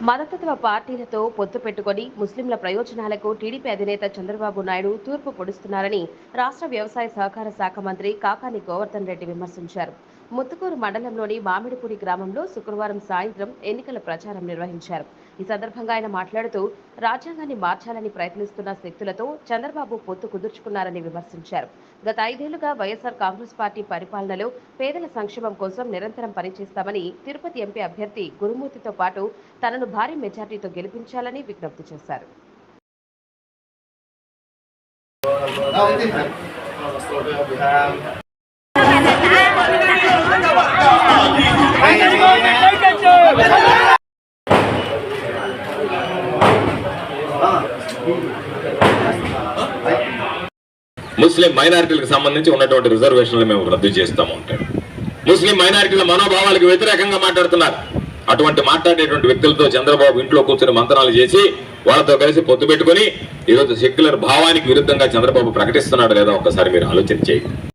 మతతత్వ పార్టీలతో పొత్తు పెట్టుకొని ముస్లింల ప్రయోజనాలకు టీడీపీ అధినేత చంద్రబాబు నాయుడు తూర్పు పొడుస్తున్నారని రాష్ట్ర వ్యవసాయ సహకార శాఖ మంత్రి కాకాని గోవర్ధన్ రెడ్డి విమర్శించారు. ముత్తుకూరు మండలంలోని మామిడిపూడి గ్రామంలో శుక్రవారం సాయంత్రం ఎన్నికల ప్రచారం నిర్వహించారు. ఈ సందర్భంగా ఆయన మాట్లాడుతూ రాజ్యాంగాన్ని మార్చాలని ప్రయత్నిస్తున్న శక్తులతో చంద్రబాబు పొత్తు కుదుర్చుకున్నారని విమర్శించారు. గత 5 ఏళ్లుగా వైఎస్ఆర్ కాంగ్రెస్ పార్టీ పరిపాలనలో పేదల సంక్షేమం కోసం నిరంతరం పనిచేస్తామని తిరుపతి ఎంపీ అభ్యర్థి గురుమూర్తితో పాటు తనను భారీ మెజార్టీతో గెలిపించాలని విజ్ఞప్తి చేశారు. ముస్లిం మైనారిటీలకు సంబంధించి ఉన్నటువంటి రిజర్వేషన్లు మేము రద్దు చేస్తాము అంటాడు. ముస్లిం మైనారిటీల మనోభావాలకు వ్యతిరేకంగా మాట్లాడుతున్నారు. అటువంటి మాట్లాడేటువంటి వ్యక్తులతో చంద్రబాబు ఇంట్లో కూర్చొని మంత్రాలు చేసి వాళ్ళతో కలిసి పొత్తు పెట్టుకుని ఈరోజు సెక్యులర్ భావానికి విరుద్ధంగా చంద్రబాబు ప్రకటిస్తున్నాడు లేదా ఒక్కసారి మీరు ఆలోచన చేయండి.